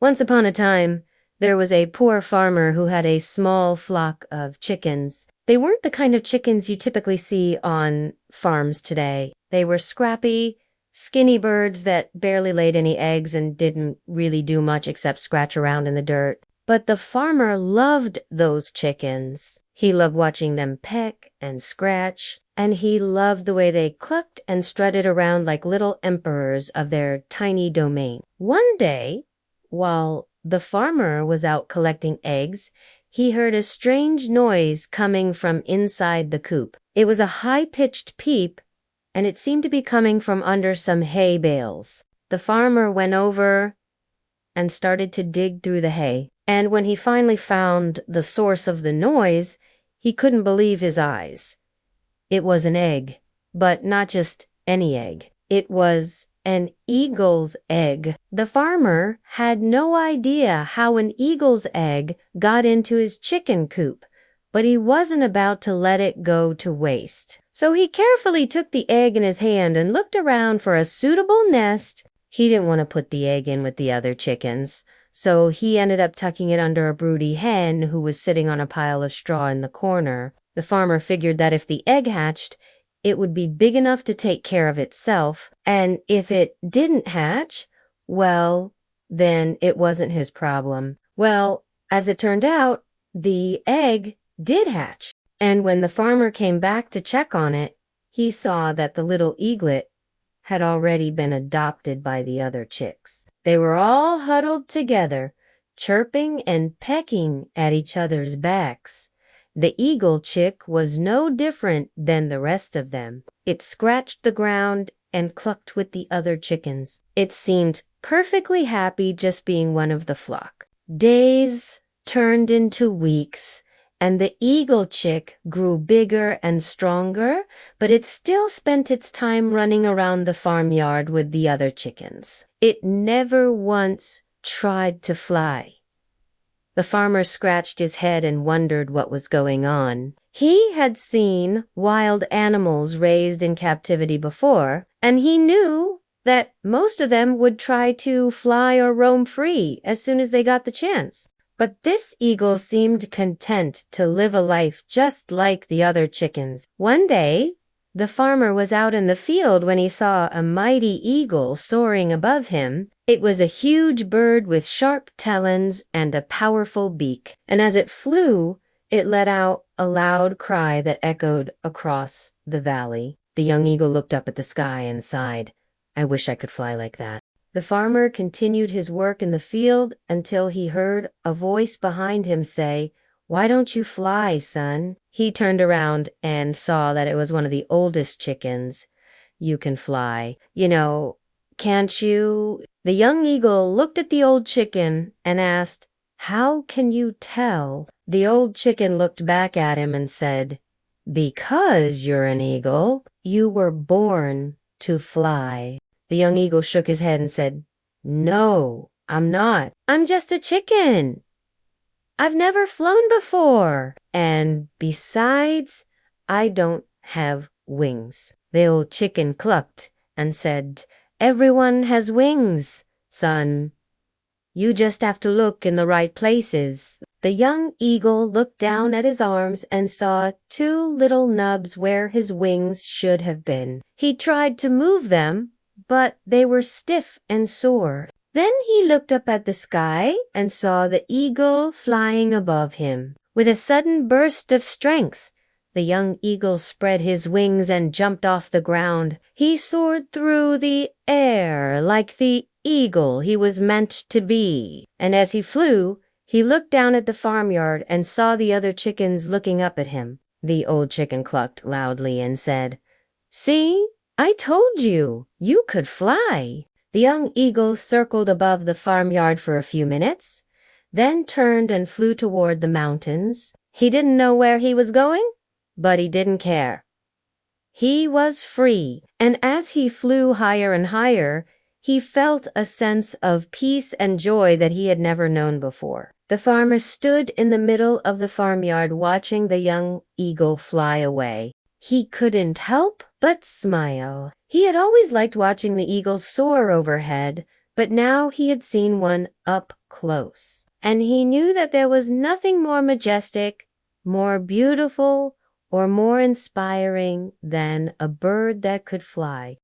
Once upon a time, there was a poor farmer who had a small flock of chickens. They weren't the kind of chickens you typically see on farms today. They were scrappy, skinny birds that barely laid any eggs and didn't really do much except scratch around in the dirt. But the farmer loved those chickens. He loved watching them peck and scratch, and he loved the way they clucked and strutted around like little emperors of their tiny domain. One day, while the farmer was out collecting eggs, he heard a strange noise coming from inside the coop. It was a high-pitched peep, and it seemed to be coming from under some hay bales. The farmer went over and started to dig through the hay. And when he finally found the source of the noise, he couldn't believe his eyes. It was an egg, but not just any egg. It was an eagle's egg. The farmer had no idea how an eagle's egg got into his chicken coop, but he wasn't about to let it go to waste. So he carefully took the egg in his hand and looked around for a suitable nest. He didn't want to put the egg in with the other chickens, so he ended up tucking it under a broody hen who was sitting on a pile of straw in the corner. The farmer figured that if the egg hatched, it would be big enough to take care of itself, and if it didn't hatch, well, then it wasn't his problem. Well, as it turned out, the egg did hatch, and when the farmer came back to check on it, he saw that the little eaglet had already been adopted by the other chicks. They were all huddled together, chirping and pecking at each other's backs. The eagle chick was no different than the rest of them. It scratched the ground and clucked with the other chickens. It seemed perfectly happy just being one of the flock. Days turned into weeks, and the eagle chick grew bigger and stronger, but it still spent its time running around the farmyard with the other chickens. It never once tried to fly. The farmer scratched his head and wondered what was going on. He had seen wild animals raised in captivity before, and he knew that most of them would try to fly or roam free as soon as they got the chance. But this eagle seemed content to live a life just like the other chickens. One day, the farmer was out in the field when he saw a mighty eagle soaring above him. It was a huge bird with sharp talons and a powerful beak, and as it flew, it let out a loud cry that echoed across the valley. The young eagle looked up at the sky and sighed, "I wish I could fly like that." The farmer continued his work in the field until he heard a voice behind him say, "Why don't you fly, son?" He turned around and saw that it was one of the oldest chickens. "You can fly. Can't you?" The young eagle looked at the old chicken and asked, "How can you tell?" The old chicken looked back at him and said, "Because you're an eagle, you were born to fly." The young eagle shook his head and said, "No, I'm not. I'm just a chicken. I've never flown before. And besides, I don't have wings." The old chicken clucked and said, "Everyone has wings, son. You just have to look in the right places." The young eagle looked down at his arms and saw two little nubs where his wings should have been. He tried to move them, but they were stiff and sore. Then he looked up at the sky and saw the eagle flying above him. With a sudden burst of strength, the young eagle spread his wings and jumped off the ground. He soared through the air like the eagle he was meant to be. And as he flew, he looked down at the farmyard and saw the other chickens looking up at him. The old chicken clucked loudly and said, "See? I told you, you could fly." The young eagle circled above the farmyard for a few minutes, then turned and flew toward the mountains. He didn't know where he was going, but he didn't care. He was free, and as he flew higher and higher, he felt a sense of peace and joy that he had never known before. The farmer stood in the middle of the farmyard watching the young eagle fly away. He couldn't help but smile. He had always liked watching the eagles soar overhead, But now he had seen one up close, and he knew that there was nothing more majestic, more beautiful, or more inspiring than a bird that could fly.